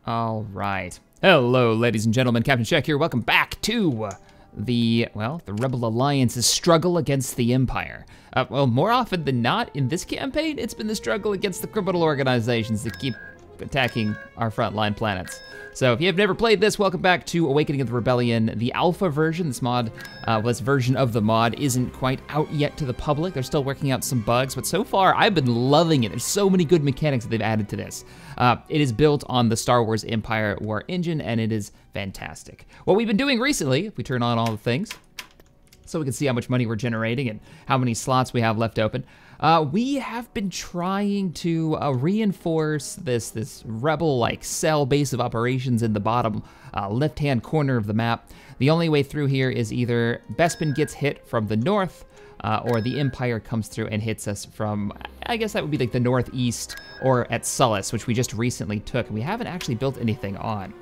All right. Hello, ladies and gentlemen. CaptainShack here. Welcome back to the Rebel Alliance's struggle against the Empire. Well, more often than not, in this campaign, it's been the struggle against the criminal organizations that keep attacking our frontline planets. So if you have never played this, welcome back to Awakening of the Rebellion. The alpha version, this version of the mod isn't quite out yet to the public. They're still working out some bugs, but so far I've been loving it. There's so many good mechanics that they've added to this. It is built on the Star Wars Empire War engine, and it is fantastic. What we've been doing recently, if we turn on all the things, so we can see how much money we're generating and how many slots we have left open. We have been trying to reinforce this rebel-like cell base of operations in the bottom left-hand corner of the map. The only way through here is either Bespin gets hit from the north, or the Empire comes through and hits us from, I guess that would be like the northeast, or at Sullus, which we just recently took, and we haven't actually built anything on.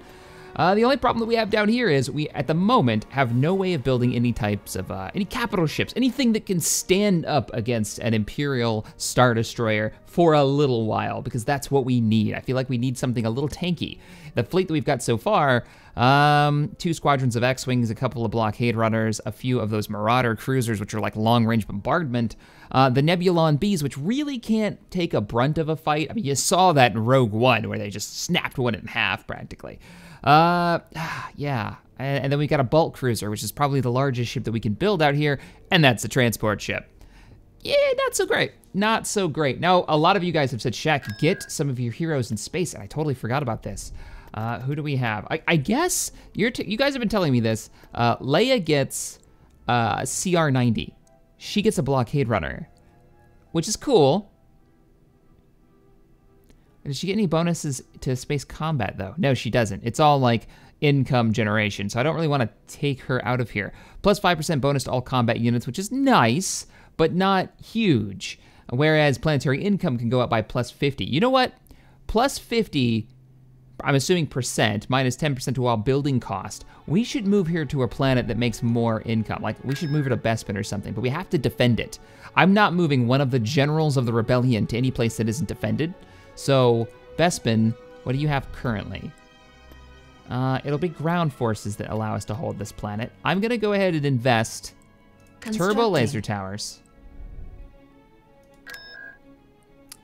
The only problem that we have down here is we, at the moment, have no way of building any types of, any capital ships, anything that can stand up against an Imperial Star Destroyer for a little while, because that's what we need. I feel like we need something a little tanky. The fleet that we've got so far, 2 squadrons of X-Wings, a couple of blockade runners, a few of those Marauder cruisers, which are like long-range bombardment, the Nebulon Bs, which really can't take a brunt of a fight. I mean, you saw that in Rogue One, where they just snapped one in half, practically. Yeah, and then we've got a bulk cruiser, which is probably the largest ship that we can build out here, and that's a transport ship. Yeah, not so great, not so great. Now, a lot of you guys have said, Shaq, get some of your heroes in space, and I totally forgot about this. Who do we have? I guess, you guys have been telling me this. Leia gets CR-90. She gets a blockade runner, which is cool. Does she get any bonuses to space combat, though? No, she doesn't. It's all, like, income generation, so I don't really want to take her out of here. Plus 5% bonus to all combat units, which is nice, but not huge. Whereas planetary income can go up by plus 50. You know what? Plus 50, I'm assuming percent, minus 10% to all building cost. We should move here to a planet that makes more income. Like, we should move her to Bespin or something, but we have to defend it. I'm not moving one of the generals of the rebellion to any place that isn't defended. So, Bespin, what do you have currently? It'll be ground forces that allow us to hold this planet. I'm gonna go ahead and invest turbo laser towers.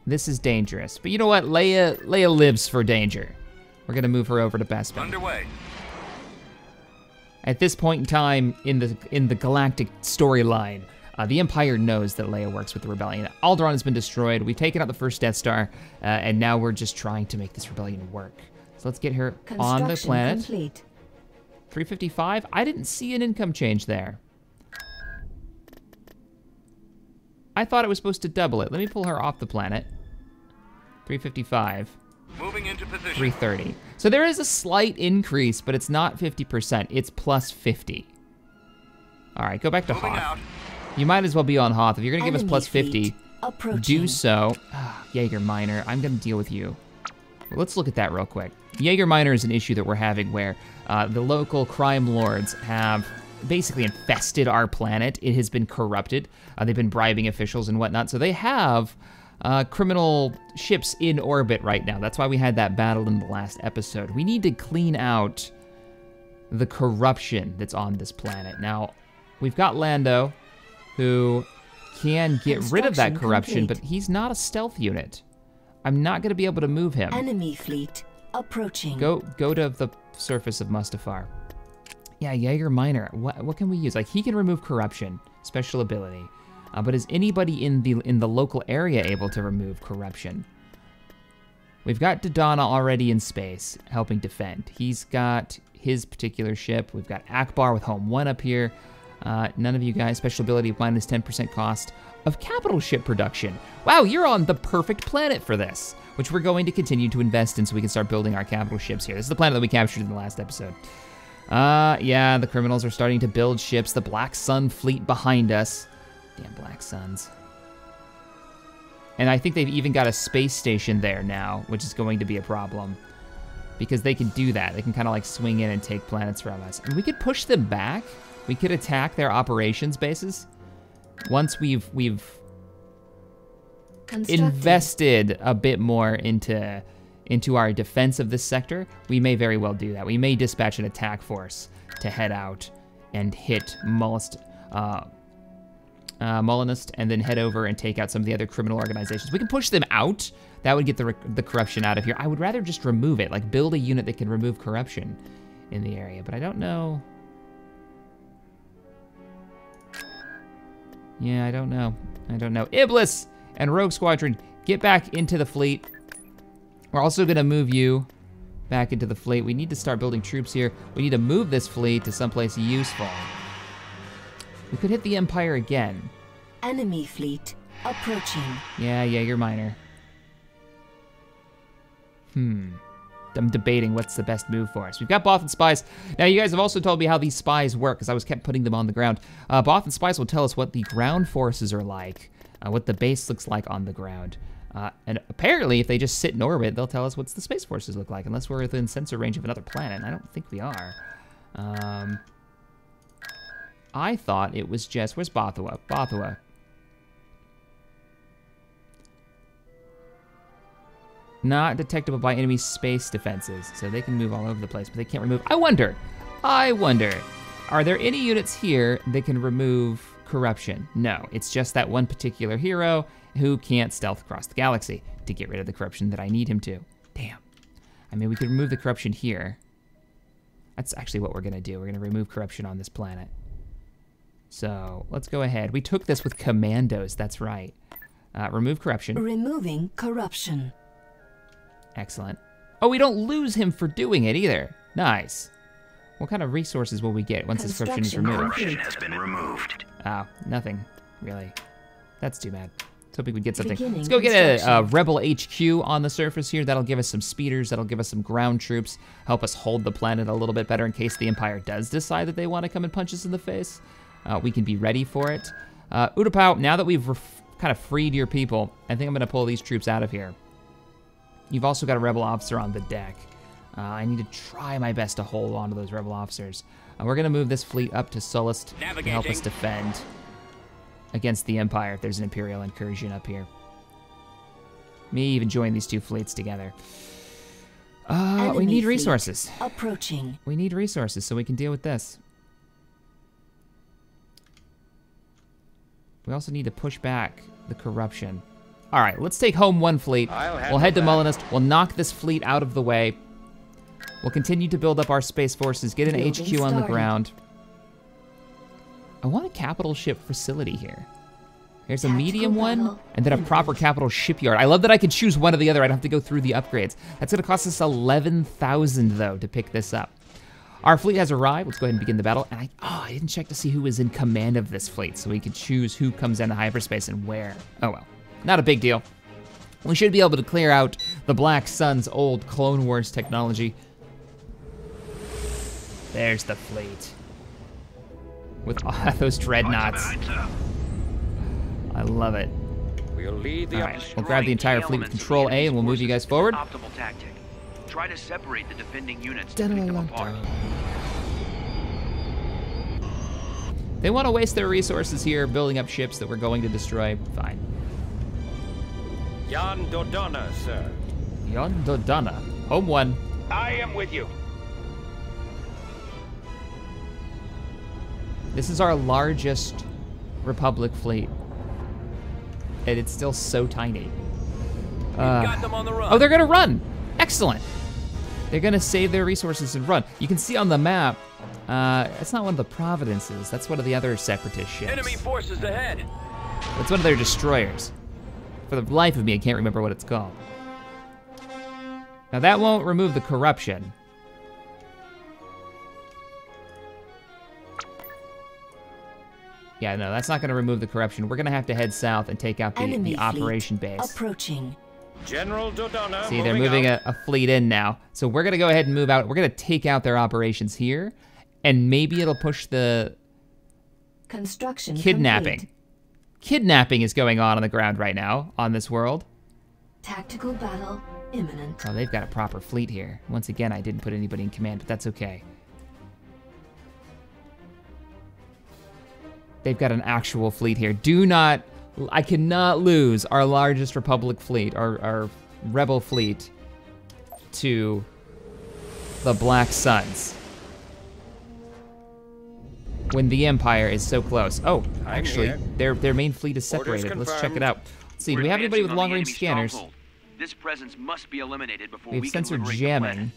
This is dangerous, but you know what? Leia lives for danger. We're gonna move her over to Bespin. Underway. At this point in time in the galactic storyline, the Empire knows that Leia works with the Rebellion. Alderaan has been destroyed. We've taken out the first Death Star, and now we're just trying to make this rebellion work. So let's get her on the planet. Complete. 355? I didn't see an income change there. I thought it was supposed to double it. Let me pull her off the planet. 355. Moving into position. 330. So there is a slight increase, but it's not 50%. It's plus 50. All right, go back to Moving Hoth. out. You might as well be on Hoth. If you're gonna give us Enemy plus 50, approaching. do so. Jaeger Minor, I'm gonna deal with you. Well, let's look at that real quick. Jaeger Minor is an issue that we're having where the local crime lords have basically infested our planet. It has been corrupted. They've been bribing officials and whatnot. So they have criminal ships in orbit right now. That's why we had that battle in the last episode. We need to clean out the corruption that's on this planet. Now, we've got Lando, who can get rid of that corruption, but he's not a stealth unit. I'm not gonna be able to move him. Enemy fleet approaching. Go to the surface of Mustafar. Yeah, Jaeger Minor, what can we use? Like, he can remove corruption, special ability. But is anybody in the local area able to remove corruption? We've got Dodonna already in space, helping defend. He's got his particular ship. We've got Akbar with Home 1 up here. None of you guys, special ability of minus 10% cost of capital ship production. Wow, you're on the perfect planet for this, which we're going to continue to invest in so we can start building our capital ships here. This is the planet that we captured in the last episode. Yeah, the criminals are starting to build ships. The Black Sun fleet behind us. Damn Black Suns. And I think they've even got a space station there now, which is going to be a problem. Because they can do that. They can kind of like swing in and take planets from us. And we could push them back. We could attack their operations bases. Once we've invested a bit more into into our defense of this sector, we may very well do that. We may dispatch an attack force to head out and hit Molinist, and then head over and take out some of the other criminal organizations. We can push them out. That would get the corruption out of here. I would rather just remove it, like build a unit that can remove corruption in the area, but I don't know. Yeah, I don't know. Iblis and Rogue Squadron, get back into the fleet. We're also gonna move you back into the fleet. We need to start building troops here. We need to move this fleet to someplace useful. We could hit the Empire again. Enemy fleet approaching. Yeah, you're minor. I'm debating what's the best move for us. We've got Bothan spies. Now, you guys have also told me how these spies work, because I was kept putting them on the ground. Bothan spies will tell us what the ground forces are like, what the base looks like on the ground. And apparently, if they just sit in orbit, they'll tell us what the space forces look like, unless we're within sensor range of another planet. And I don't think we are. I thought it was just, where's Bothawui? Bothawui. Not detectable by enemy space defenses, so they can move all over the place, but they can't remove. I wonder, are there any units here that can remove corruption? No, it's just that one particular hero who can't stealth across the galaxy to get rid of the corruption that I need him to. Damn. I mean, we could remove the corruption here. That's actually what we're gonna do. We're gonna remove corruption on this planet. So let's go ahead. We took this with commandos, that's right. Remove corruption. Removing corruption. Excellent. Oh, we don't lose him for doing it either. Nice. What kind of resources will we get once this corruption is removed? Corruption has been removed. Oh, nothing, really. That's too bad. I was hoping we'd get something. Let's go get a Rebel HQ on the surface here. That'll give us some speeders. That'll give us some ground troops. Help us hold the planet a little bit better in case the Empire does decide that they want to come and punch us in the face. We can be ready for it. Utapau, now that we've kind of freed your people, I think I'm going to pull these troops out of here. You've also got a rebel officer on the deck. I need to try my best to hold on to those rebel officers. We're gonna move this fleet up to Sullust to help us defend against the Empire if there's an Imperial incursion up here. Me even join these two fleets together. We need resources. Approaching. We need resources so we can deal with this. We also need to push back the corruption. All right, let's take home one fleet. We'll head to Molinist. We'll knock this fleet out of the way. We'll continue to build up our space forces, get an HQ on the ground. I want a capital ship facility here. There's a medium one, and then a proper capital shipyard. I love that I can choose one or the other. I don't have to go through the upgrades. That's gonna cost us 11,000 though to pick this up. Our fleet has arrived. Let's go ahead and begin the battle. And I didn't check to see who was in command of this fleet, so we could choose who comes into hyperspace and where. Oh well. Not a big deal. We should be able to clear out the Black Sun's old Clone Wars technology. There's the fleet. With all those dreadnoughts. I love it. We'll lead the all right, we'll grab the entire fleet with Control A and we'll move you guys forward. Optimal tactic. Try to separate the defending units to pick them apart. They want to waste their resources here building up ships that we're going to destroy. Fine. Jan Dodonna, sir. Jan Dodonna. Home one. I am with you. This is our largest Republic fleet. And it's still so tiny. Got them on the run. Oh, they're gonna run. Excellent. They're gonna save their resources and run. You can see on the map, it's not one of the Providences. That's one of the other Separatist ships. Enemy forces ahead. It's one of their destroyers. For the life of me, I can't remember what it's called. Now that won't remove the corruption. Yeah, no, that's not gonna remove the corruption. We're gonna have to head south and take out the operation base. Approaching. General Dodonna. See, they're moving a fleet in now. So we're gonna go ahead and move out. We're gonna take out their operations here, and maybe it'll push the Construction kidnapping. complete. Kidnapping is going on the ground right now on this world. Tactical battle imminent. Oh, they've got a proper fleet here. Once again, I didn't put anybody in command, but that's okay. They've got an actual fleet here. I cannot lose our largest Republic fleet, our Rebel fleet, to the Black Suns when the Empire is so close. Oh, actually, their main fleet is separated. Let's check it out. Let's see, do we have anybody with long-range scanners? This presence must be eliminated before We we have can sensor liberate the jamming, planet.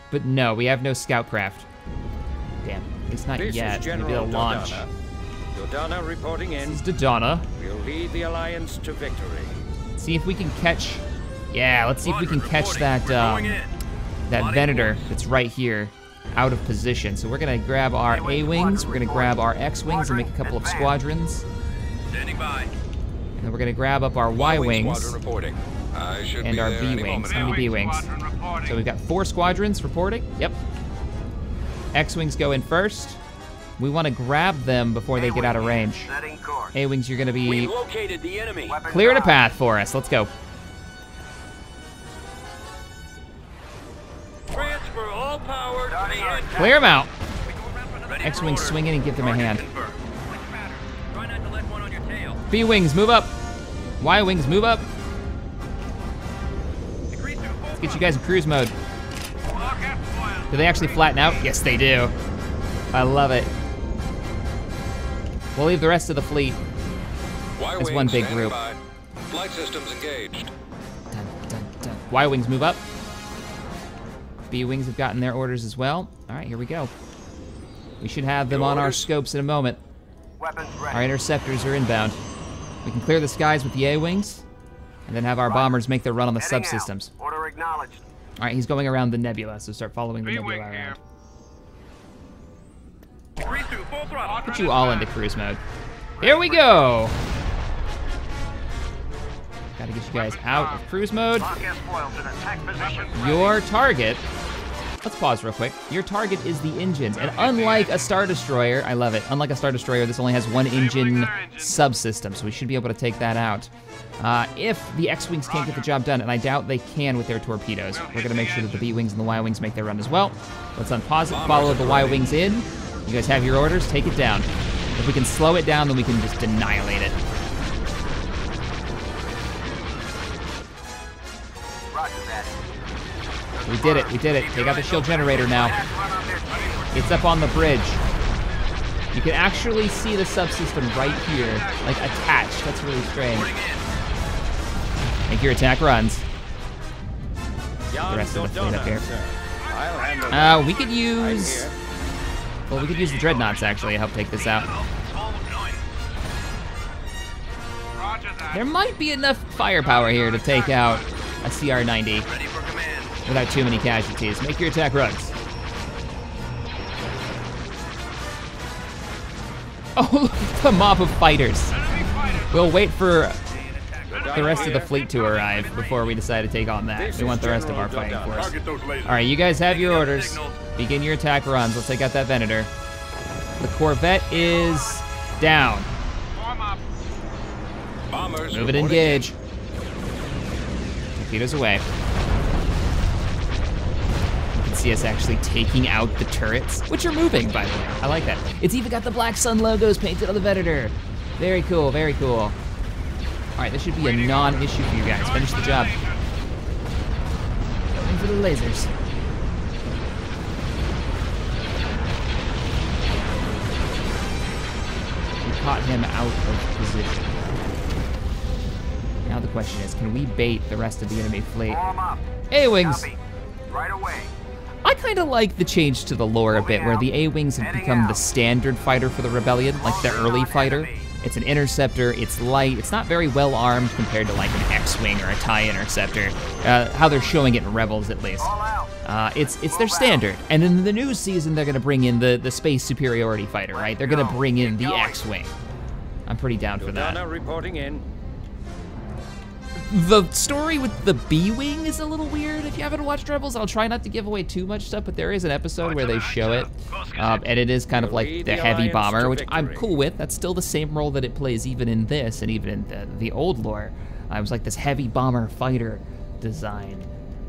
but no, we have no scout craft. Damn, it's not This yet. is Maybe General they'll launch. Dodonna. Dodonna reporting in. This is Dodonna. We'll lead the Alliance to victory. See if we can catch. Yeah, let's see if we can catch that that Venator that's right here out of position. So we're gonna grab our A-wings, we're gonna grab our X-wings and make a couple of squadrons. Standing by. And then we're gonna grab up our Y-wings and our B-wings. How many B-wings? So we've got 4 squadrons reporting. Yep. X-wings go in first. We want to grab them before they get out of range. A-wings, you're gonna We be located the enemy. clearing a path for us. Let's go. Transfer all power to the end. Clear them out. X-wings swing in and give them a hand. Try not to let one on your tail. B-wings, move up. Y-wings, move up. Let's get you guys in cruise mode. Do they actually flatten out? Yes, they do. I love it. We'll leave the rest of the fleet as one big group. Flight systems engaged. Dun, dun, dun. Y-wings move up. B-wings have gotten their orders as well. All right, here we go. We should have them on our scopes in a moment. Our interceptors are inbound. We can clear the skies with the A-wings, and then have our bombers make their run on the subsystems. Order acknowledged. All right, he's going around the nebula, so start following the nebula around. Put you all into cruise mode. Here we go! Gotta get you guys out of cruise mode. Your target, let's pause real quick. Your target is the engines, and unlike a Star Destroyer, I love it, unlike a Star Destroyer, this only has 1 engine subsystem, so we should be able to take that out. If the X-Wings can't get the job done, and I doubt they can with their torpedoes, we're gonna make sure that the B-Wings and the Y-Wings make their run as well. Let's unpause it, follow the Y-Wings in. You guys have your orders, take it down. If we can slow it down, then we can just annihilate it. We did it, we did it. Take out the shield generator now. It's up on the bridge. You can actually see the subsystem right here, like attached. That's really strange. Make your attack runs. The rest of the fleet up here. We could use... Well, we could use the dreadnoughts actually to help take this out. There might be enough firepower here to take out a CR-90 without too many casualties. Make your attack runs. Oh, the mob of fighters. We'll wait for the rest of the fleet to arrive before we decide to take on that. We want the rest of our fighting force. All right, you guys have your orders. Begin your attack runs. Let's take out that Venator. The Corvette is down. Move it, engage. Torpedoes away. You can see us actually taking out the turrets, which are moving, by the way. I like that. It's even got the Black Sun logos painted on the Venator. Very cool, very cool. All right, this should be a non-issue for you guys. Finish the job. Going for the lasers. We caught him out of position. Now the question is, can we bait the rest of the enemy fleet? A-Wings! Right away. I kind of like the change to the lore a bit, where the A-Wings have become the standard fighter for the Rebellion, like the early fighter. It's an interceptor, it's light, it's not very well armed compared to like an X-Wing or a TIE interceptor, how they're showing it in Rebels at least. It's their standard. And in the new season, they're gonna bring in the space superiority fighter, right? They're gonna bring in the X-Wing. I'm pretty down for that. Dodonna reporting in. The story with the B-Wing is a little weird. If you haven't watched Rebels, I'll try not to give away too much stuff, but there is an episode where they show it, and it is kind of like the heavy bomber, which I'm cool with. That's still the same role that it plays even in this, and even in the old lore. It was like this heavy bomber fighter design,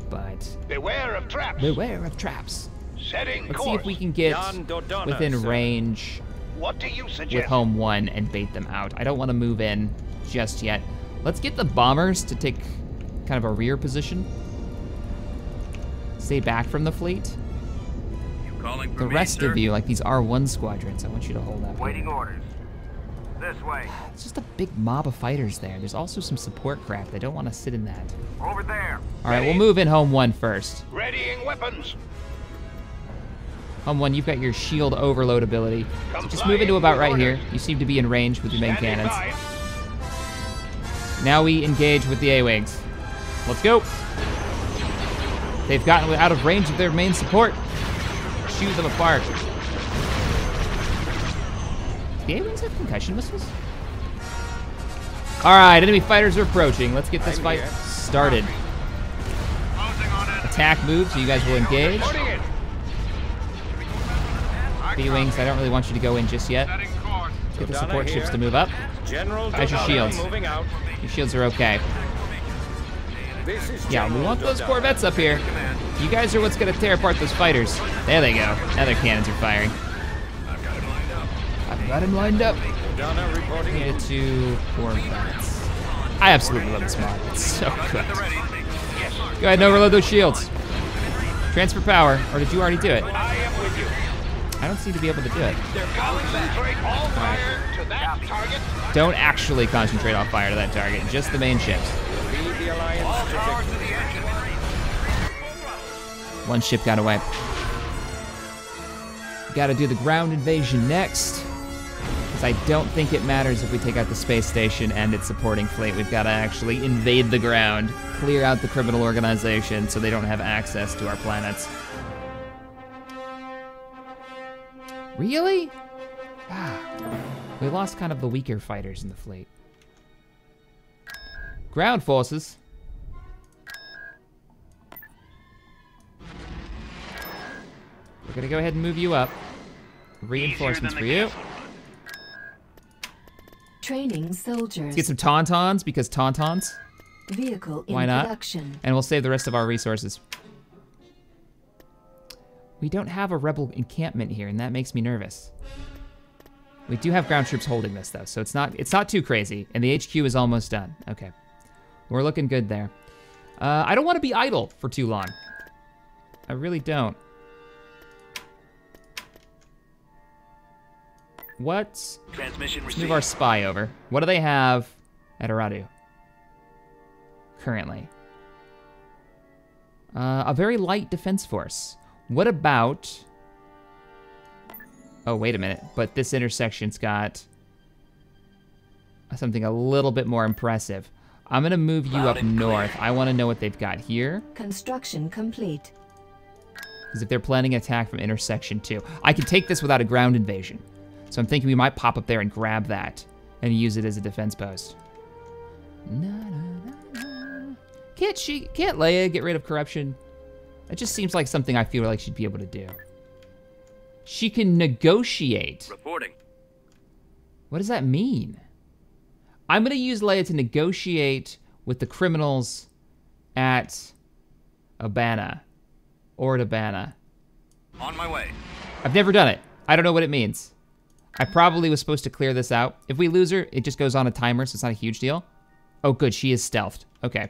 but... Beware of traps. Beware of traps. Setting Let's see if we can get within range What do you suggest? with Home 1 and bait them out. I don't want to move in just yet. Let's get the bombers to take kind of a rear position. stay back from the fleet. You calling for The me, rest sir? of you, like these R1 squadrons, I want you to hold up. Waiting orders. This way. It's just a big mob of fighters there. There's also some support craft. I don't want to sit in that. Over there. All right, we'll move in Home 1 first. Readying weapons. Home 1, you've got your shield overload ability. So just move into about right here. You seem to be in range with your main Standing cannons. by. Now we engage with the A-Wings. Let's go. They've gotten out of range of their main support. Shoot them apart. Do the A-Wings have concussion missiles? All right, enemy fighters are approaching. Let's get this fight started. Attack move, so you guys will engage. Reporting it. B-Wings, I don't really want you to go in just yet. Get the support ships to move up. General How's your Dodonna shields? moving out. Your shields are okay. This is Yeah, we General want those Dodonna. Corvettes up here. You guys are what's gonna tear apart those fighters. There they go. Now their cannons are firing. I've got him lined up. Dodonna reporting in. Needed to Corvettes. I absolutely love this mod. It's so good. Go ahead and overload those shields. Transfer power, or did you already do it? I am with you. I don't seem to be able to do it. Concentrate all fire to that target. Don't actually concentrate all fire to that target, just the main ships. Lead the Alliance to victory. One ship got away. Gotta do the ground invasion next. Because I don't think it matters if we take out the space station and its supporting fleet. We've gotta actually invade the ground, clear out the criminal organization so they don't have access to our planets. Really? We lost kind of the weaker fighters in the fleet. Ground forces. We're gonna go ahead and move you up. Reinforcements for you. Training soldiers. Let's get some tauntauns because tauntauns. Vehicle in Why not? production. And we'll save the rest of our resources. We don't have a rebel encampment here, and that makes me nervous. We do have ground troops holding this though, so it's not too crazy. And the HQ is almost done. Okay. We're looking good there. I don't want to be idle for too long. I really don't. Let's Transmission move received. our spy over. What do they have at Aradu currently? A very light defense force. What about... Oh, wait a minute. But this intersection's got something a little bit more impressive. I'm gonna move you up north. I wanna know what they've got here. Construction complete. Because if they're planning an attack from intersection 2, I can take this without a ground invasion. So I'm thinking we might pop up there and grab that and use it as a defense post. Can't Leia get rid of corruption? That just seems like something I feel like she'd be able to do. She can negotiate. Reporting. What does that mean? I'm gonna use Leia to negotiate with the criminals at Abana. Or at Abana. On my way. I've never done it. I don't know what it means. I probably was supposed to clear this out. If we lose her, it just goes on a timer, so it's not a huge deal. Oh, good, she is stealthed. Okay.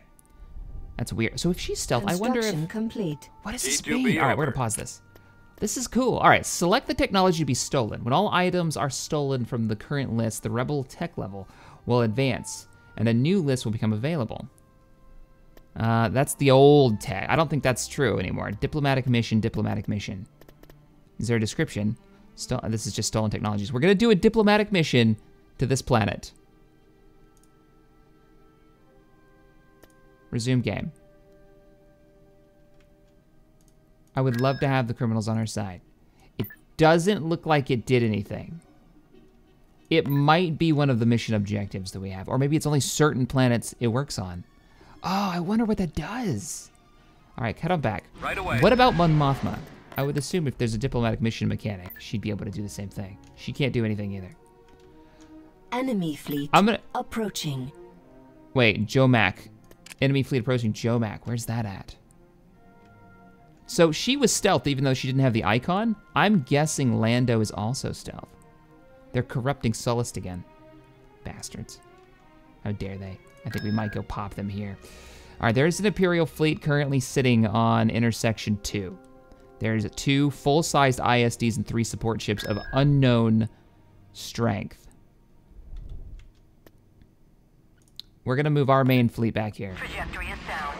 That's weird. So if she's stealth, I wonder Construction if... complete. What does this Need to mean? be All right, we're over. gonna pause this. This is cool. All right, select the technology to be stolen. When all items are stolen from the current list, the rebel tech level will advance, and a new list will become available. That's the old tech. I don't think that's true anymore. Diplomatic mission, diplomatic mission. Is there a description? This is just stolen technologies. We're gonna do a diplomatic mission to this planet. Resume game. I would love to have the criminals on our side. It doesn't look like it did anything. It might be one of the mission objectives that we have, or maybe it's only certain planets it works on. Oh, I wonder what that does. All right, cut on back. Right away. What about Mon Mothma? I would assume if there's a diplomatic mission mechanic, she'd be able to do the same thing. She can't do anything either. Enemy fleet I'm gonna... approaching. Wait, Jomac. Enemy fleet approaching Jomac. Where's that at? So she was stealth even though she didn't have the icon. I'm guessing Lando is also stealth. They're corrupting Sullust again. Bastards. How dare they? I think we might go pop them here. All right, there's an Imperial fleet currently sitting on intersection 2. There's 2 full-sized ISDs and 3 support ships of unknown strength. We're gonna move our main fleet back here. Trajectory is sound.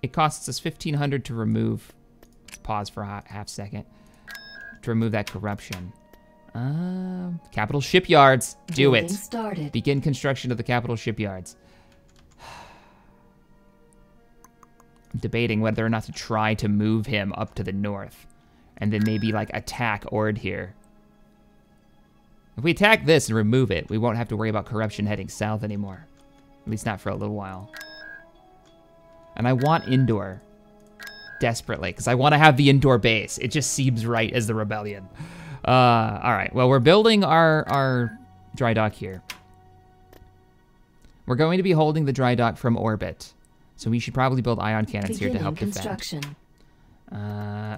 It costs us 1,500 to remove. Pause for a half second. To remove that corruption. Capital shipyards. Do Building it. started. Begin construction of the capital shipyards. I'm debating whether or not to try to move him up to the north. And then maybe like attack Ord here. If we attack this and remove it, we won't have to worry about corruption heading south anymore. At least not for a little while. And I want indoor. Desperately, because I want to have the indoor base. It just seems right as the rebellion. All right, well, we're building our dry dock here. We're going to be holding the dry dock from orbit. So we should probably build ion cannons here to help defend.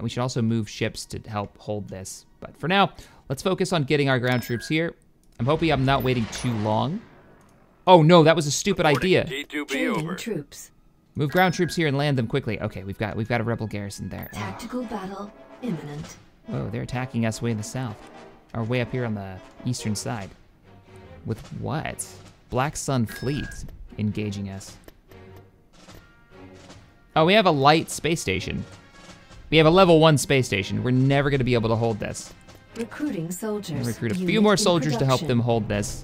We should also move ships to help hold this. But for now, let's focus on getting our ground troops here. I'm hoping I'm not waiting too long. Oh no, that was a stupid idea. D2B Training over. troops. Move ground troops here and land them quickly. Okay, we've got a rebel garrison there. Tactical battle imminent. Whoa, they're attacking us way in the south. Or way up here on the eastern side. With what? Black Sun fleet engaging us. Oh, we have a light space station. We have a level 1 space station. We're never gonna be able to hold this. Recruiting soldiers. Recruit a few Unit more in soldiers to help production. them hold this.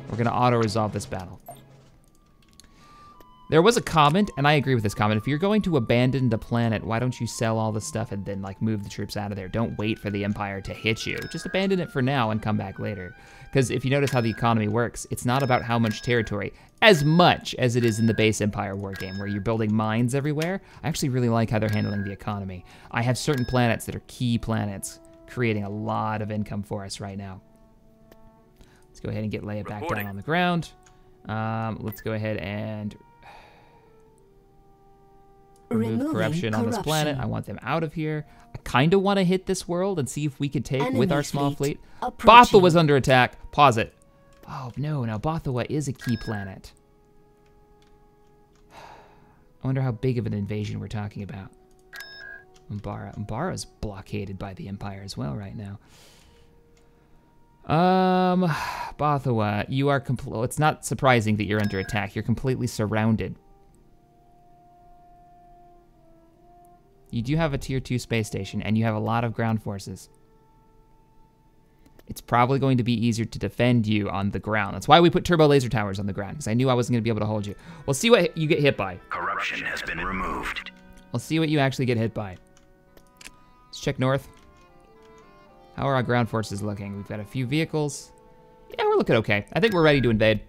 We're gonna auto-resolve this battle. There was a comment, and I agree with this comment. If you're going to abandon the planet, why don't you sell all the stuff and then like move the troops out of there? Don't wait for the Empire to hit you. Just abandon it for now and come back later. Because if you notice how the economy works, it's not about how much territory, as much as it is in the base Empire war game, where you're building mines everywhere. I actually really like how they're handling the economy. I have certain planets that are key planets, creating a lot of income for us right now. Let's go ahead and get Leia back down on the ground. Let's go ahead and remove corruption on this planet. I want them out of here. I kind of want to hit this world and see if we can take with our small fleet. Bothawui was under attack. Pause it. Oh no, now Bothawui is a key planet. I wonder how big of an invasion we're talking about. Umbara. Umbara's blockaded by the Empire as well right now. Bothawui, you are it's not surprising that you're under attack. You're completely surrounded. You do have a tier 2 space station, and you have a lot of ground forces. It's probably going to be easier to defend you on the ground. That's why we put turbo laser towers on the ground, because I knew I wasn't going to be able to hold you. We'll see what you get hit by. Corruption has been removed. We'll see what you actually get hit by. Let's check north. How are our ground forces looking? We've got a few vehicles. Yeah, we're looking okay. I think we're ready to invade.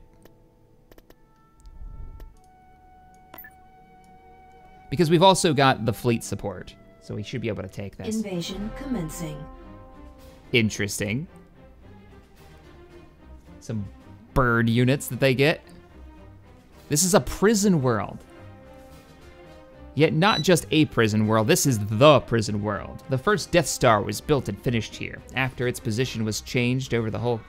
Because we've also got the fleet support, so we should be able to take this. Invasion commencing. Interesting. Some bird units that they get. This is a prison world. Yet not just a prison world, this is the prison world. The first Death Star was built and finished here. After its position was changed over the whole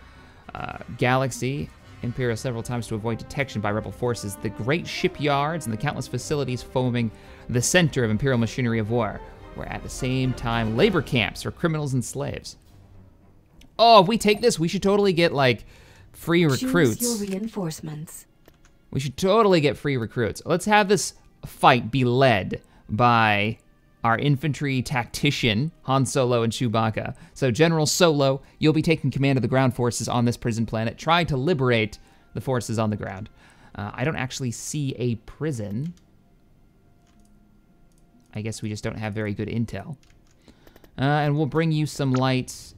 galaxy, Imperial several times to avoid detection by rebel forces, the great shipyards and the countless facilities forming the center of Imperial machinery of war were at the same time labor camps for criminals and slaves. Oh, if we take this, we should totally get like free recruits. Choose your reinforcements. We should totally get free recruits. Let's have this fight be led by our infantry tactician, Han Solo and Chewbacca. So General Solo, you'll be taking command of the ground forces on this prison planet, trying to liberate the forces on the ground. I don't actually see a prison. I guess we just don't have very good intel. And we'll bring you some light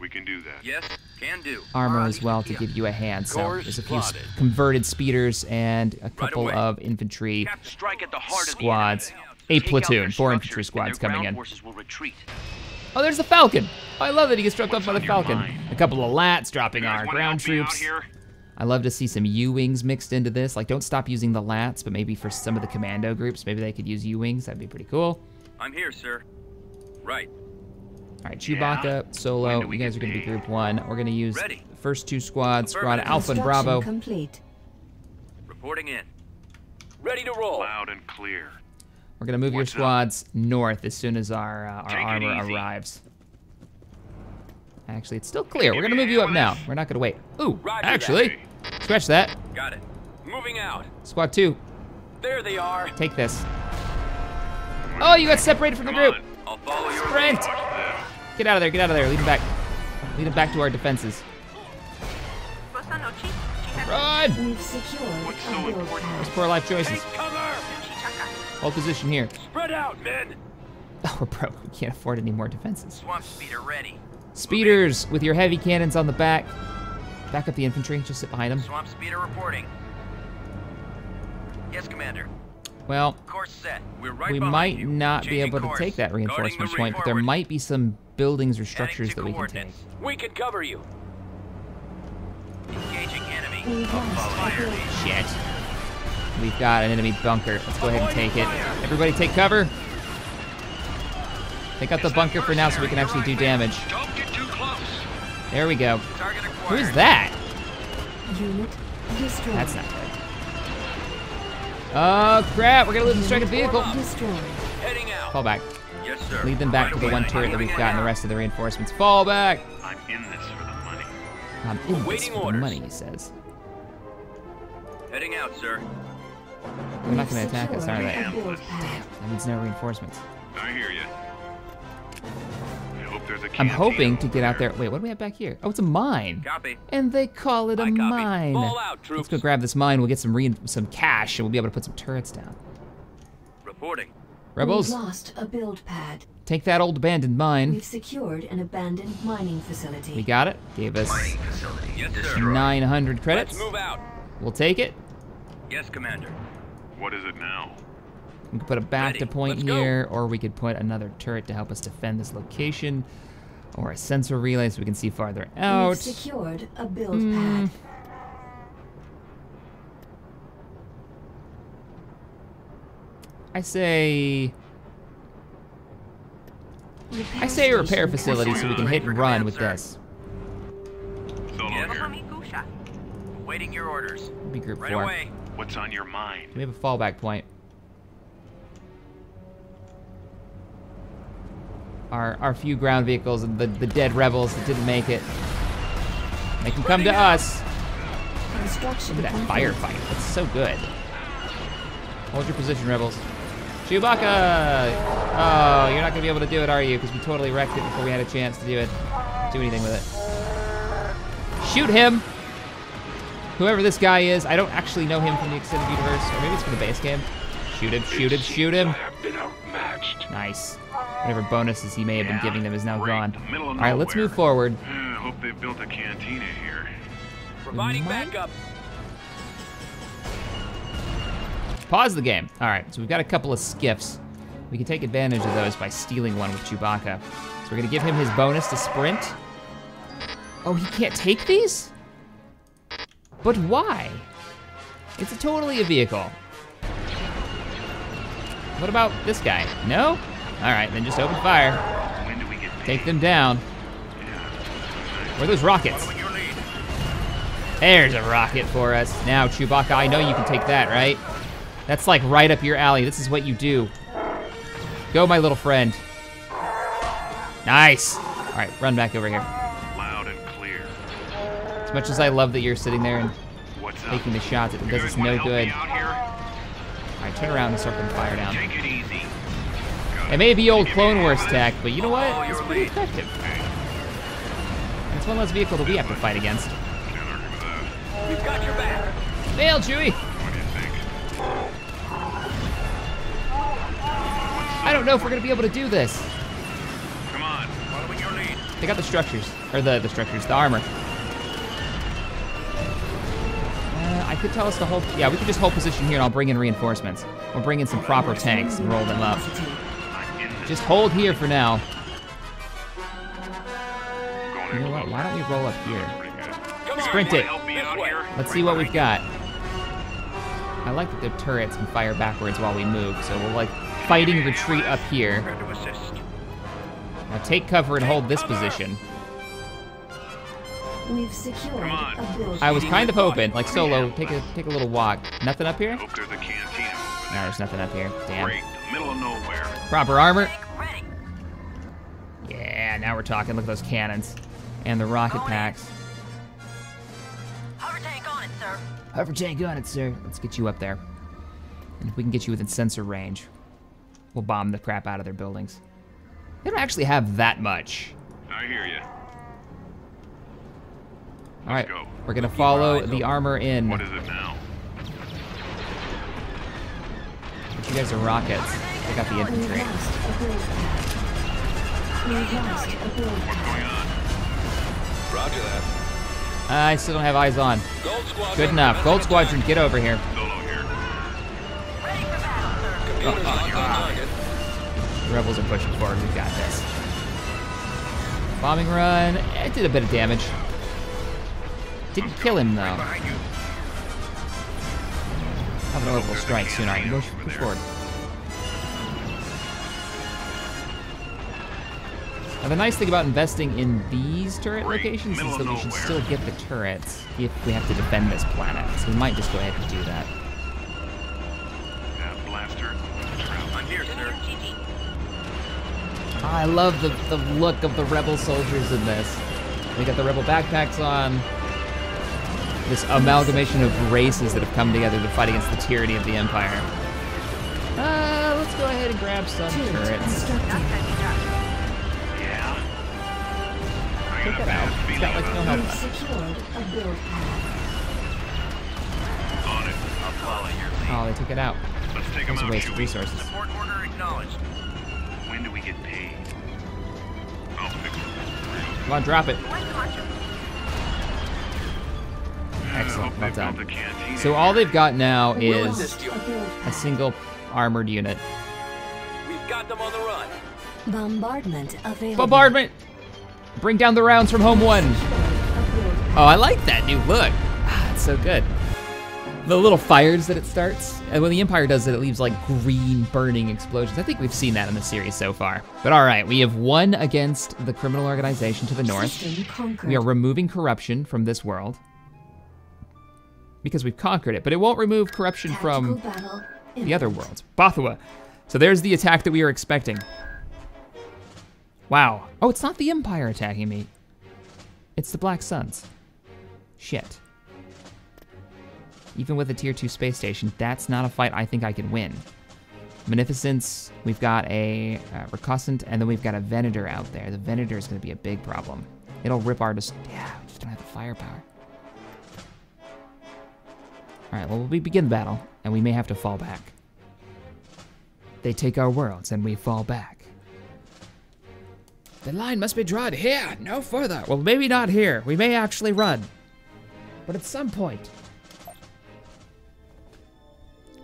We can do that. Yes, can do. armor as well to give you a hand. So there's a few converted speeders and a couple of infantry Strike at the heart squads. Of the enemy. A Take out platoon, their 4 infantry structures, squads and their coming ground in. Forces will retreat. Oh, there's the Falcon. Oh, I love that he gets struck off by the Falcon. A couple of lats dropping our ground troops. I love to see some U-Wings mixed into this. Like, don't stop using the lats, but maybe for some of the commando groups, maybe they could use U-Wings. That'd be pretty cool. I'm here, sir. Right. All right, Chewbacca, Solo, you guys are gonna be group 1. We're gonna use the first 2 squads, Squad Alpha and Bravo. Construction complete. Reporting in. Ready to roll. Loud and clear. We're gonna move your squads north as soon as our armor arrives. Actually, it's still clear. We're gonna move you up now. We're not gonna wait. Ooh, Roger actually, scratch that. Got it. Moving out. Squad 2, There they are. take this. Oh, you got separated from the group. I'll follow your Sprint! Watch this. Get out of there, get out of there. Lead them back. Lead them back to our defenses. Run! We've secured What's so a build important? pad. Those poor life choices. Take cover. Hold position here. Spread out, men. Oh, we're broke. We can't afford any more defenses. Swamp speeder ready. Speeders with your heavy cannons on the back. Back up the infantry. Just sit behind them. Swamp speeder reporting. Yes, Commander. Well, Course set. We're right we behind might you. not be Changing able to course. take that Guarding reinforcement the point, but there forward. might be some buildings or Heading structures to that we can take. coordinates. We can cover you. Engaging enemy. We've lost Fire a build lead. Shit. We've got an enemy bunker. Let's go ahead and take it. Everybody take cover. Take out the bunker for now so we can actually do damage. Don't get too close. There we go. Target Who acquired. is that? unit destroyed. That's not good. Oh crap, we're gonna lose the striking vehicle. Destroyed. Heading out. Fall back. Yes, sir. Lead them back to the Right one away. turret that we've Moving got and the out. rest of the reinforcements. Fall back. I'm in this for the money. I'm in this Awaiting for the orders. money, he says. Heading out, sir. They're not gonna attack us, are Secured they? a build pad. That means no reinforcements. I hear you. I hope there's a I'm cantina hoping to over get out there. there. Wait, what do we have back here? Oh, it's a mine. Copy. And they call it a I copy. mine. Fall out, Let's troops. go grab this mine. We'll get some cash, and we'll be able to put some turrets down. Reporting. Rebels, We've lost a build pad. take that old abandoned mine. We've secured an abandoned mining facility. We got it. Gave us Yes, sir. 900 credits. Let's move out. We'll take it. Yes, Commander. What is it now? We could put a back to Ready. point Let's go. here, or we could put another turret to help us defend this location, or a sensor relay so we can see farther We've out. secured a build pad. I say repair facility so we can hit and run with this. Solo Yes. here. Awaiting your orders. Be group Right 4. away. What's on your mind? We have a fallback point. Our few ground vehicles and the dead rebels that didn't make it. They can come to us. Construction Look at that complete. firefight. That's so good. Hold your position, rebels. Chewbacca! Oh, you're not gonna be able to do it, are you? Because we totally wrecked it before we had a chance to do anything with it. Shoot him! Whoever this guy is, I don't actually know him from the extended universe, or maybe it's from the base game. Shoot him, shoot him, shoot him. I have been outmatched. Nice. Whatever bonuses he may have been giving them is now Right gone. in the middle of All right, let's nowhere. move forward. I hope they built a cantina here. Providing Might- backup. Pause the game. All right, so we've got a couple of skiffs. We can take advantage of those by stealing one with Chewbacca. So we're gonna give him his bonus to sprint. Oh, he can't take these? But why? It's totally a vehicle. What about this guy? No? All right, then just open fire. When do we get paid? Take them down. Where are those rockets? Following your lead. There's a rocket for us. Now, Chewbacca, I know you can take that, right? That's like right up your alley. This is what you do. Go, my little friend. Nice. All right, run back over here. Loud and clear. As much as I love that you're sitting there and What's up? taking the shots, it does us Guys wanna no help good. me out here? All right, turn around and start putting fire down. Take it easy. It may be old Clone Wars tech, but you know what? Follow It's your pretty lead. effective. It's one less vehicle that we have to fight against. Can't argue with that. We've got your back. Fail, Chewie. What do you think? I don't know if we're gonna be able to do this. Come on. Following your lead. They got the structures, or the structures, the armor. I could tell us to hold, yeah, we could just hold position here and I'll bring in reinforcements. We'll bring in some proper tanks and roll them up. I'm in this. Just hold here for now. Going You in know what, close. why don't we roll up here? Pretty good. Come on. Sprint it. Help me This out way. here. Let's see what we've got. I like that the turrets can fire backwards while we move, so we'll like fighting retreat up here. Prepare to assist. Now take cover and hold this position. We've secured a build I was kind of hoping, like Solo, take a little walk. Nothing up here? Hope there's a cantina over No, there's nothing up here. there. Damn. Great, the middle of nowhere. Proper armor. Yeah, now we're talking. Look at those cannons. And the rocket packs. Hover tank on it, sir. Hover tank on it, sir. Let's get you up there. And if we can get you within sensor range, we'll bomb the crap out of their buildings. They don't actually have that much. I hear you. All right, go. we're gonna follow the armor in. What is it now? But you guys are rockets. They got the We've infantry. lost a build pad. We've lost a build pad. Roger that. I still don't have eyes on. Gold Squadron. Good enough. Gold Squadron, get over here. Solo here. Ready for battle, sir. Computers locked on target. The rebels are pushing forward. We've got this. Bombing run. It did a bit of damage. Didn't kill him though. Behind you. Have an orbital strike soon. All right, push forward. Now the nice thing about investing in these turret locations is that we should still get the turrets if we have to defend this planet. So we might just go ahead and do that. That blaster. I'm here, sir. I love the look of the rebel soldiers in this. We got the rebel backpacks on. This amalgamation of races that have come together to fight against the tyranny of the Empire. Let's go ahead and grab some Tubes turrets. constructed. Yeah. Take that out. It's got like no We've health. secured a build pad. On it. I'll follow your lead. Oh, they took it out. Let's take them It's a out. waste of Huey. resources. Support order acknowledged. When do we get paid? I'll fix it. Come on, drop it. Excellent, well done. The cantina. So all they've got now We've is lost a build a pad. single armored unit. We've got them on the run. Bombardment available. Bombardment! Bring down the rounds from home one. A build pad. Oh, I like that new look. Ah, it's so good. The little fires that it starts, and when the Empire does it, it leaves like green burning explosions. I think we've seen that in the series so far. But all right, we have won against the criminal organization to the north. System conquered. We are removing corruption from this world because we've conquered it, but it won't remove corruption from Tactical battle the other worlds. Bothawui. So there's the attack that we are expecting. Wow. Oh, it's not the Empire attacking me. It's the Black Suns. Shit. Even with a tier 2 space station, that's not a fight I think I can win. Munificence, we've got a Recussant, and then we've got a Venator out there. The Venator is going to be a big problem. It'll rip our... Yeah, we just don't have the firepower. All right, well, we begin the battle, and we may have to fall back. They take our worlds, and we fall back. The line must be drawn here, no further. Well, maybe not here. We may actually run. But at some point...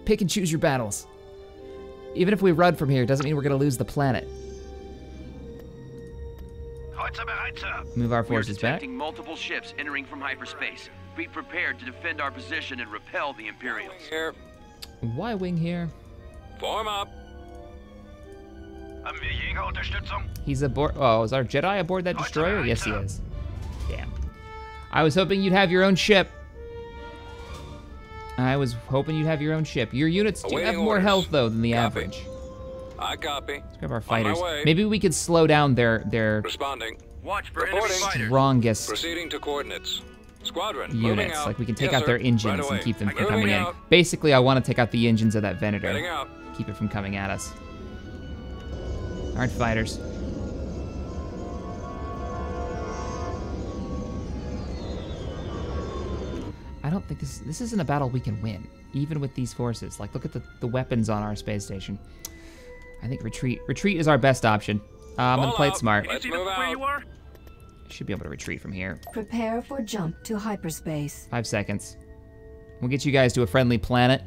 Pick and choose your battles. Even if we run from here, it doesn't mean we're gonna lose the planet. Move our We're forces back. detecting multiple ships entering from hyperspace. Be prepared to defend our position and repel the Imperials. Here. Y-wing here. Form up. He's aboard. Oh, is our Jedi aboard that destroyer? Yes, he is. Damn. I was hoping you'd have your own ship. Your units do have Awaiting more orders. health, though, than the Copy. average. I copy. Let's grab our On my fighters. way. Maybe we could slow down their Responding. Watch for Reporting. enemy fighters. strongest Proceeding to coordinates. Squadron. moving units. out. Like, we can take Yes, out their sir. engines Right and away. keep them from Moving coming in. out. Basically, I want to take out the engines of that Venator. Heading out. Keep it from coming at us. All right, fighters. I don't think this isn't a battle we can win, even with these forces. Like, look at the weapons on our space station. I think retreat. Retreat is our best option. I'm gonna play it Fallout. smart. Let's move out. Should be able to retreat from here. Prepare for jump to hyperspace. 5 seconds. We'll get you guys to a friendly planet.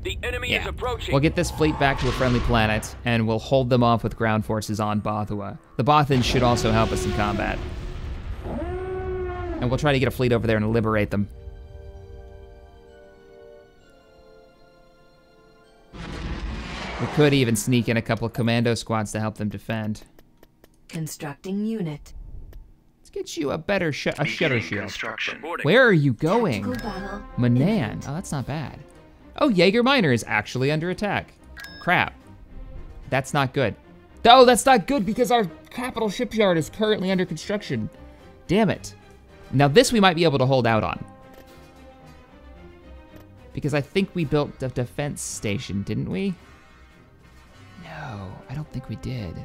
The enemy is Yeah. approaching. We'll get this fleet back to a friendly planet, and we'll hold them off with ground forces on Bothawui. The Bothans should also help us in combat. And we'll try to get a fleet over there and liberate them. We could even sneak in a couple of commando squads to help them defend. Constructing unit. Let's get you a better a shutter shield. Construction. Where are you going? Tactical battle. Manan. Oh, that's not bad. Oh, Jaeger Miner is actually under attack. Crap. That's not good. Oh, that's not good because our capital shipyard is currently under construction. Damn it. Now this we might be able to hold out on. Because I think we built a defense station, didn't we? No, I don't think we did.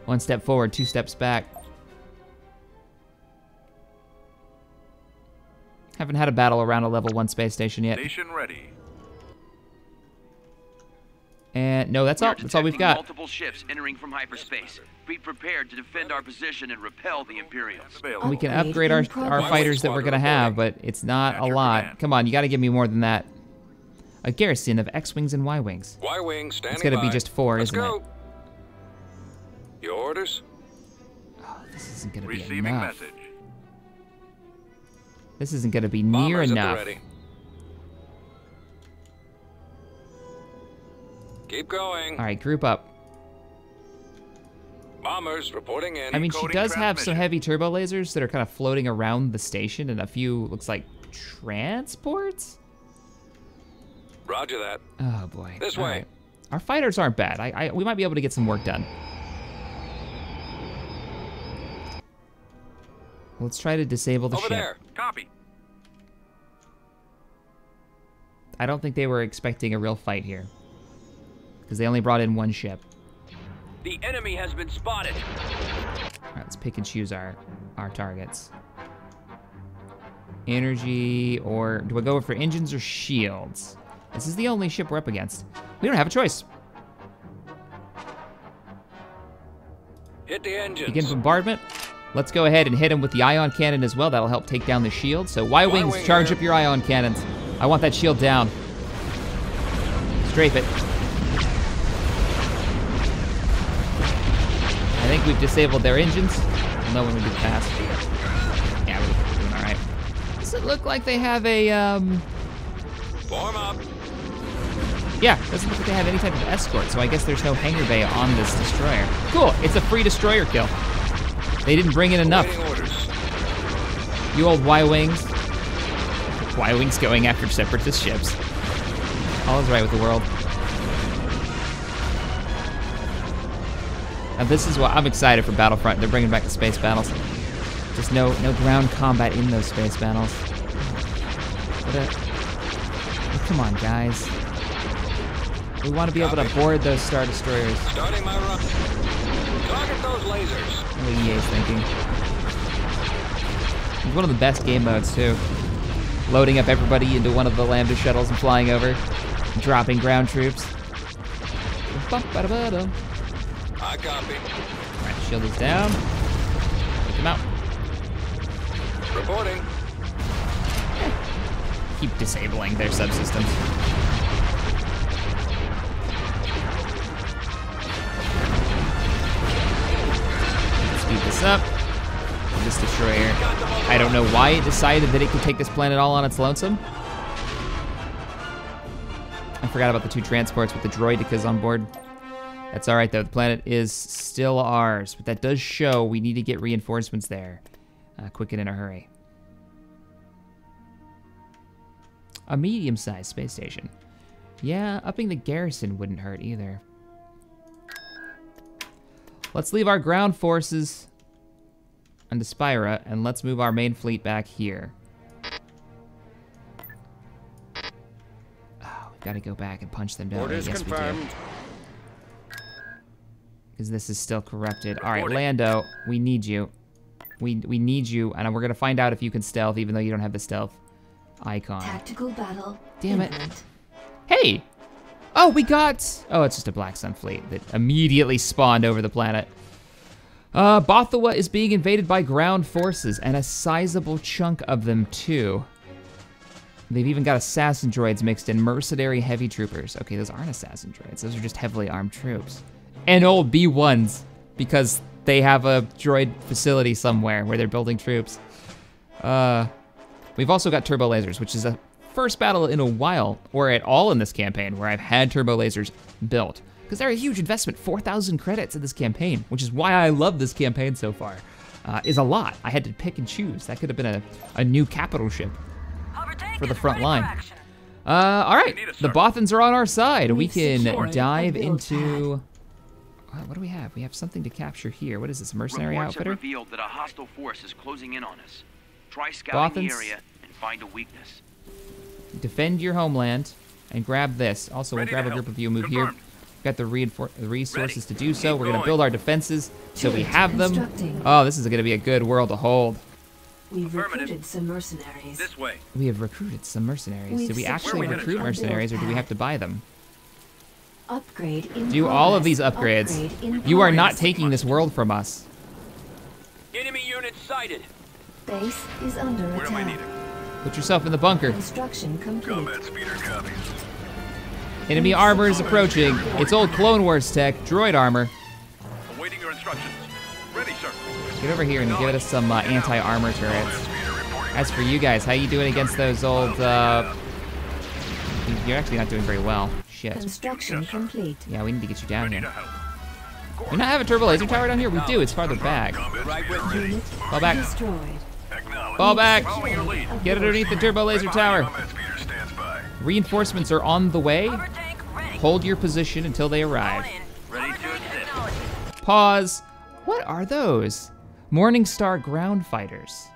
One step forward, 2 steps back. Haven't had a battle around a level 1 space station yet. Station ready. And no, that's all. That's all we've got. Multiple ships entering from hyperspace. Be prepared to defend our position and repel the Imperials. We can upgrade our fighters that we're gonna have, but it's not a lot. Come on, you gotta give me more than that. A garrison of X-wings and Y-wings. Y-wing standing It's gonna be by. just 4, Let's isn't go. it? Your orders? Oh, this isn't gonna be Receiving enough. message. This isn't gonna be near Bombers enough. at the ready. Keep going. All right, group up. Bombers reporting in. I mean, she Decoding does have some transmission. heavy turbo lasers that are kind of floating around the station, and a few looks like transports. Roger that. Oh boy. This All way. right. Our fighters aren't bad. We might be able to get some work done. Let's try to disable the Over ship. there. Copy. I don't think they were expecting a real fight here, because they only brought in 1 ship. The enemy has been spotted. All right, let's pick and choose our targets. Energy, or do I go for engines or shields? This is the only ship we're up against. We don't have a choice. Hit the engines. Begin bombardment. Let's go ahead and hit him with the ion cannon as well. That'll help take down the shield. So Y-wings, Y-wing charge here. up your ion cannons. I want that shield down. Strafe it. I think we've disabled their engines. We'll know when we get past. Yeah, we're doing all right. Does it look like they have a, Form up. yeah, doesn't look like they have any type of escort, so I guess there's no hangar bay on this destroyer. Cool, it's a free destroyer kill. They didn't bring in enough. Awaiting orders. You old Y-wings. Y-wings going after separatist ships. All is right with the world. Now this is what I'm excited for Battlefront. They're bringing back the space battles. Just no ground combat in those space battles. Oh, come on, guys. We want to be able to board those Star Destroyers. Starting my run. Target those lasers. What EA's thinking. It's one of the best game modes, too. Loading up everybody into one of the Lambda shuttles and flying over. Dropping ground troops. Ba-ba-da-ba-da. I copy. Alright, shield is down. Take them out. Reporting. Keep disabling their subsystems. Speed this up. This destroyer. I don't know why it decided that it could take this planet all on its lonesome. I forgot about the 2 transports with the droidicas on board. That's all right though, the planet is still ours, but that does show we need to get reinforcements there. Quick and in a hurry. A medium-sized space station. Yeah, upping the garrison wouldn't hurt either. Let's leave our ground forces on Spira, and let's move our main fleet back here. Oh, we've got to go back and punch them down. Orders Yes, confirmed. we do. Because this is still corrupted. All right, Lando, we need you. We need you, and we're gonna find out if you can stealth, even though you don't have the stealth icon. Tactical battle. Damn it. imminent. Hey! Oh, we got... Oh, it's just a Black Sun fleet that immediately spawned over the planet. Bothawui is being invaded by ground forces, and a sizable chunk of them, too. They've even got assassin droids mixed in, mercenary heavy troopers. Okay, those aren't assassin droids. Those are just heavily armed troops. And old B1s, because they have a droid facility somewhere where they're building troops. We've also got turbo lasers, which is a first battle in a while, or at all in this campaign, where I've had turbo lasers built. because they're a huge investment. 4,000 credits in this campaign, which is why I love this campaign so far, is a lot. I had to pick and choose. That could have been a new capital ship for the front line. All right, the Bothans are on our side. We can dive into... What do we have? We have something to capture here. What is this, a mercenary Reports outfitter? have revealed that a hostile force is closing in on us. Try scouting Bothans. the area and find a weakness. Defend your homeland and grab this. Also, we'll grab a group of you, move here. Got the resources to do so. We're gonna build our defenses so we have them. Oh, this is gonna be a good world to hold. We've recruited some mercenaries. This way. We have recruited some mercenaries. Do we actually recruit mercenaries or do we have to buy them? Upgrade in Do all of progress. these upgrades. Upgrade in You are not progress. taking this world from us. Enemy unit sighted. Base is under Where am I attack. needed? Put yourself in the bunker. Construction complete. Combat speeder copies. Enemy armor is approaching. It's old Clone Wars tech, droid armor. Awaiting your instructions. Ready, sir. Get over here and give us some anti-armor turrets. Speeder reporting. As for you guys, how you doing against those old, You're actually not doing very well. Shit. Construction complete. Yeah, we need to get you down Ready here. to help. We not have a turbo laser tower down here? We do, it's farther back. Combat Right speeder with you. ready. Unit Fall back. destroyed. Acknowledge. Fall back. Following your lead. Get underneath the turbo laser tower. Combat speeder stands by. Reinforcements are on the way. Hover tank ready. Hold your position until they arrive. Going in. Ready Hover to tank assist. acknowledged. Pause. What are those? Morningstar ground fighters.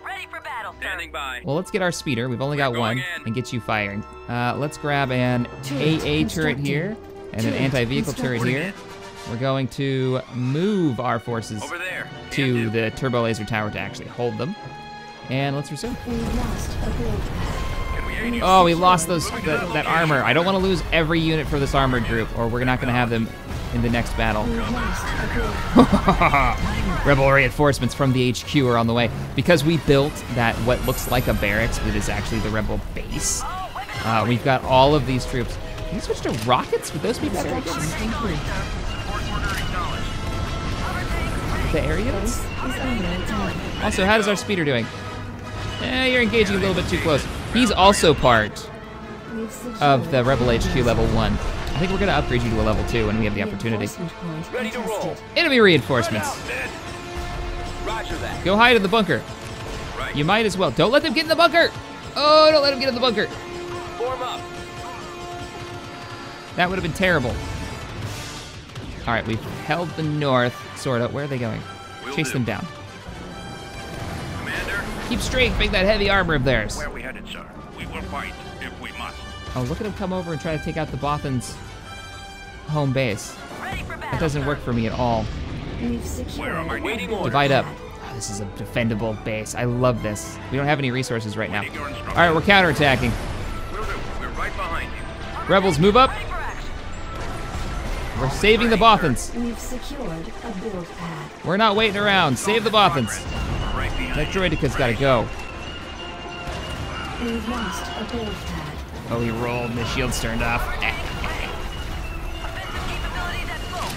Ready for battle, sir. Standing by. Well, let's get our speeder. We've only got We're going one, in. and get you firing. Let's grab an Turret AA turret here and an Turret anti-vehicle turret constructed. here. We're going to move our forces Over there. to the turbo laser tower to actually hold them. And let's resume. We've lost a build pad. Can we aid you? Oh, we lost that armor. I don't want to lose every unit for this armored group, or we're not going to have them in the next battle. We've lost a build pad. Rebel reinforcements from the HQ are on the way. Because we built that what looks like a barracks, but it is actually the Rebel base. We've got all of these troops. Can you switch to rockets? Would those be better? Construction complete. Support order acknowledged. The air units? Base is under attack. Also, how is our speeder doing? You're engaging a little bit too close. He's also part We've secured of the Rebel HQ a level 1. I think we're going to upgrade you to a level 2 when we have the opportunity. reinforcement point Ready to roll. contested. Enemy reinforcements. Dead. Roger that. Go hide in the bunker. Right. You might as well. Don't let them get in the bunker. Oh, don't let them get in the bunker. Form up. That would have been terrible. All right, we've held the north, sort of. Where are they going? Will Chase do. them down. Commander, Keep strafing that heavy armor of theirs. where are we headed, sir? We will fight if we must. Oh, look at them come over and try to take out the Bothans' home base. Ready for battle, That doesn't sir. work for me at all. We've secured Where am I? a Waiting build order. Divide up. pad. Oh, this is a defendable base. I love this. We don't have any resources right now. Waiting your All instructions. right, we're counterattacking. Will do. We're right behind you. Rebels, move up. Ready for action. We're saving the Bothans. We've secured a build pad. We're not waiting around. Save the Bothans. We're right behind That you. droidica's got to go. We've lost a build pad. Oh, he rolled and the shield's turned off. Offensive capabilities at full.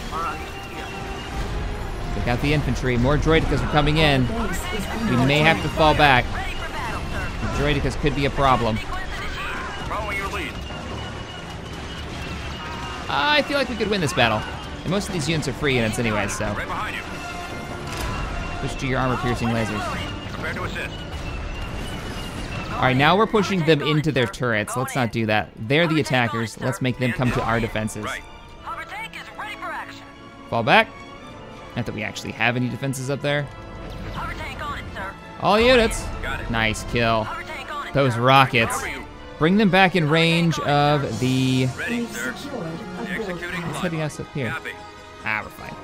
Take out the infantry. More droidicas are coming in. Base is We under may have to fall back. Ready for battle, sir. The droidicas could be a problem. Following your lead. I feel like we could win this battle. And most of these units are free units anyway, so Right behind you. push to your armor-piercing lasers. Prepare to assist. All right, now we're pushing them into their turrets. Let's not do that. They're the attackers. Let's make them come to our defenses. Right. Hover tank is ready for action. Fall back. Not that we actually have any defenses up there. Hover tank on it, sir. All units. Got it. Nice kill. Hover tank on it, Those sir. rockets. Cover you. Bring them back in range of the... Ready, We've sir. secured a build Executing pad. What's heading us up here? Copy. Ah, we're fine.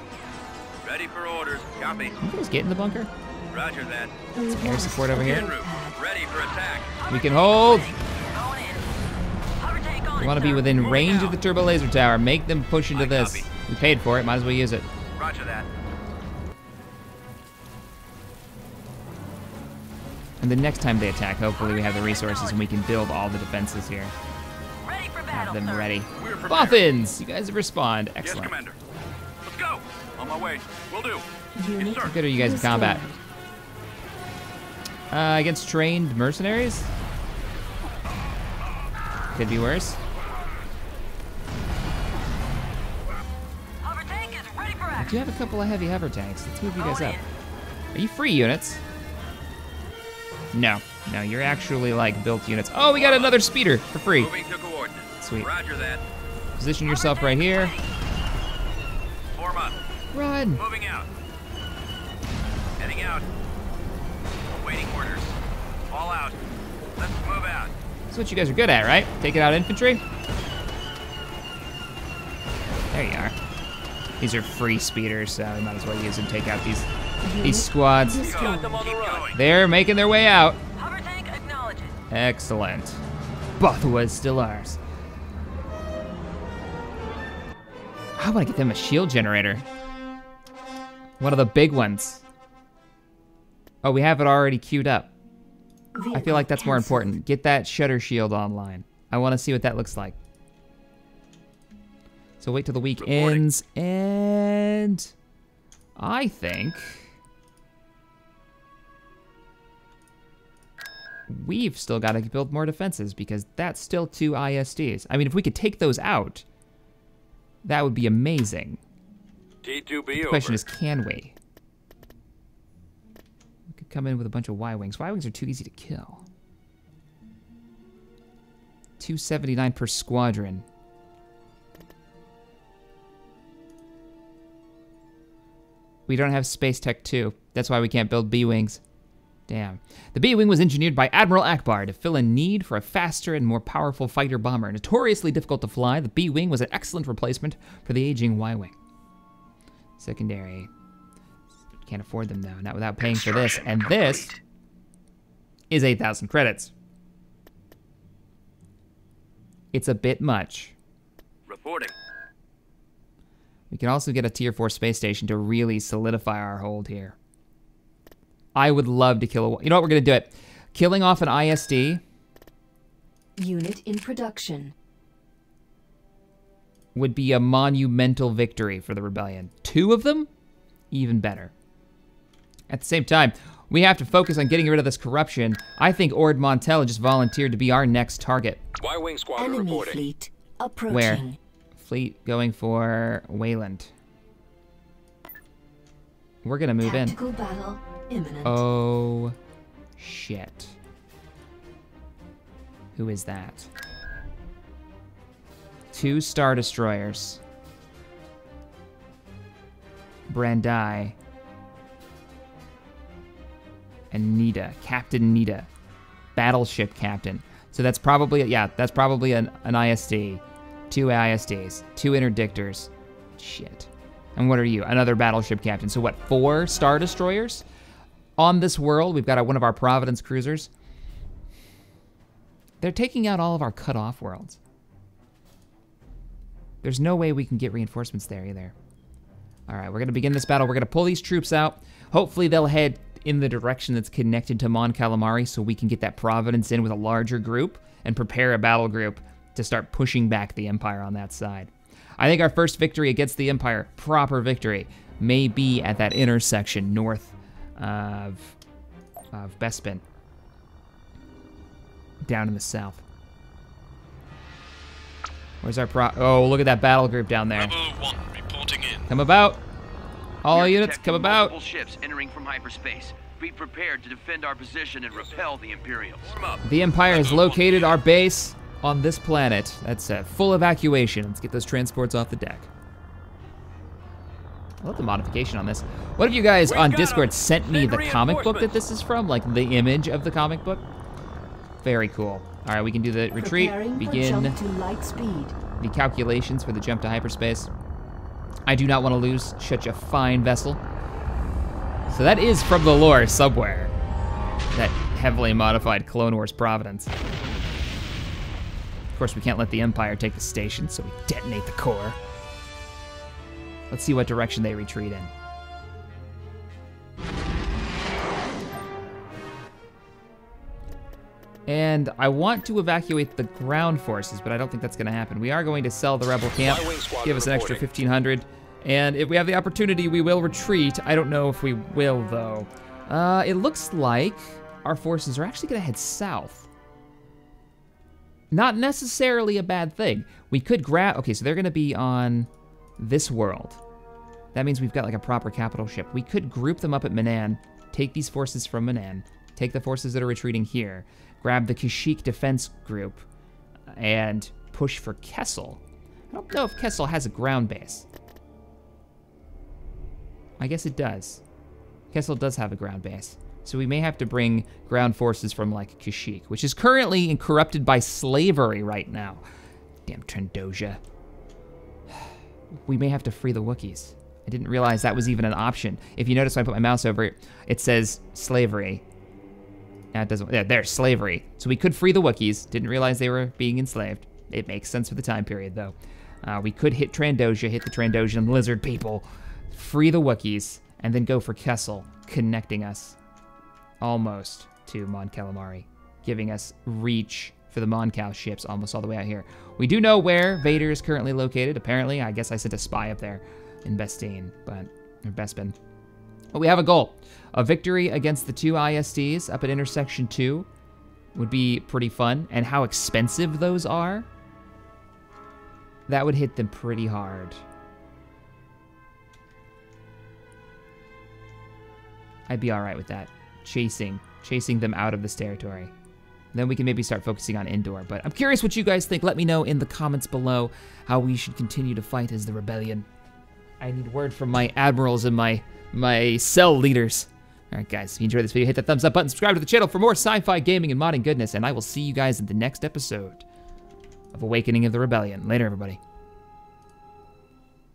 Ready for orders. Copy. Can you guys get in the bunker? Roger that. We've Air lost support a over here. En build route. pad. Ready for attack. We can hold. Going in. Hover tank on We it, want to be sir. within Moving range out. of the turbo laser tower. Make them push into I this. copy. We paid for it. Might as well use it. Roger that. And the next time they attack, hopefully we have the resources and we can build all the defenses here. Ready for Have battle, them sir. ready. We're prepared. Bothans! You guys have responded. Yes, Excellent. Commander. Let's go. On my way. Will do. Unit Yes, sir. How good are you guys in combat? Against trained mercenaries? Could be worse. do have a couple of heavy hover tanks. Let's move you guys up. Are you free units? No, you're actually like built units. Oh, we got another speeder for free. Moving to coordinates. Sweet. Roger that. Position yourself right here. Form up. Run. Moving out. Heading out. Awaiting orders. All out. Let's move out. That's what you guys are good at, right? Taking out infantry. There you are. These are free speeders, so we might as well use them. Take out these squads. Got them on the run. They're making their way out. Hover tank acknowledges. Excellent. Bothawui is still ours. I want to get them a shield generator. One of the big ones. Oh, we have it already queued up. I feel like that's more important. Get that shutter shield online. I want to see what that looks like. So wait till the week ends, and I think we've still got to build more defenses because that's still 2 ISDs. I mean, if we could take those out, that would be amazing. T2B The question is, can we? We could come in with a bunch of Y-Wings. Y-Wings are too easy to kill. 279 per squadron. We don't have Space Tech 2. That's why we can't build B-Wings. Damn. The B-Wing was engineered by Admiral Akbar to fill a need for a faster and more powerful fighter bomber. Notoriously difficult to fly, the B-Wing was an excellent replacement for the aging Y-Wing. Secondary. Can't afford them though, not without paying for this. And this is 8,000 credits. It's a bit much. Reporting. We can also get a tier 4 space station to really solidify our hold here. I would love to kill a... You know what, we're gonna do it. Killing off an ISD Unit in production. would be a monumental victory for the rebellion. 2 of them? Even better. At the same time, we have to focus on getting rid of this corruption. I think Ord Mantell just volunteered to be our next target. Y-Wing squadron Enemy reporting. fleet approaching. Where? Fleet going for Wayland. We're gonna move in. Tactical battle imminent. Oh, shit. Who is that? 2 Star Destroyers. Brandai. And Nita. Captain Nita. Battleship Captain. So that's probably, yeah, that's probably an ISD. 2 ISDs. 2 Interdictors. Shit. And what are you? Another Battleship Captain. So what, 4 Star Destroyers? On this world, we've got one of our Providence cruisers. They're taking out all of our cut-off worlds. There's no way we can get reinforcements there either. All right, we're gonna begin this battle. We're gonna pull these troops out. Hopefully they'll head in the direction that's connected to Mon Calamari so we can get that Providence in with a larger group and prepare a battle group to start pushing back the Empire on that side. I think our first victory against the Empire, proper victory, may be at that intersection north of Bespin, down in the south. Where's our oh, look at that battle group down there. Rebel 1 reporting in. Come about. All We're units, detecting come about. multiple ships entering from hyperspace. Be prepared to defend our position and repel the Imperials. Form up. The Empire has located our base on this planet. That's a full evacuation. Let's get those transports off the deck. I love the modification on this. What if you guys on Discord sent me the comic book that this is from? Like the image of the comic book? Very cool. All right, we can do the retreat, Preparing for begin jump to light speed. the calculations for the jump to hyperspace. I do not want to lose such a fine vessel. So that is from the lore somewhere. That heavily modified Clone Wars Providence. Of course, we can't let the Empire take the station, so we detonate the core. Let's see what direction they retreat in. And I want to evacuate the ground forces, but I don't think that's gonna happen. We are going to sell the rebel camp, give us an extra 1,500. And if we have the opportunity, we will retreat. I don't know if we will, though. It looks like our forces are actually gonna head south. Not necessarily a bad thing. We could grab, okay, so they're gonna be on this world. that means we've got like a proper capital ship. We could group them up at Manan, take these forces from Manan, take the forces that are retreating here, grab the Kashyyyk defense group, and push for Kessel. I don't know if Kessel has a ground base. I guess it does. Kessel does have a ground base. So we may have to bring ground forces from like Kashyyyk, which is currently corrupted by slavery right now. Damn Trendosia. We may have to free the Wookiees. I didn't realize that was even an option. If you notice when I put my mouse over it, it says slavery. Now it doesn't, yeah, there's slavery. So we could free the Wookiees. Didn't realize they were being enslaved. It makes sense for the time period though. We could hit Trandosia, hit the Trandosian lizard people, free the Wookiees, and then go for Kessel, connecting us almost to Mon Calamari, giving us reach for the Mon Cal ships almost all the way out here. We do know where Vader is currently located. Apparently, I guess I sent a spy up there in Bastine, or Bespin. But we have a goal. A victory against the 2 ISDs up at Intersection 2 would be pretty fun. And how expensive those are, that would hit them pretty hard. I'd be all right with that. Chasing them out of this territory. Then we can maybe start focusing on indoor. But I'm curious what you guys think. Let me know in the comments below how we should continue to fight as the rebellion. I need word from my admirals and my cell leaders. All right, guys, if you enjoyed this video, hit that thumbs up button, subscribe to the channel for more sci-fi gaming and modding goodness, and I will see you guys in the next episode of Awakening of the Rebellion. Later, everybody.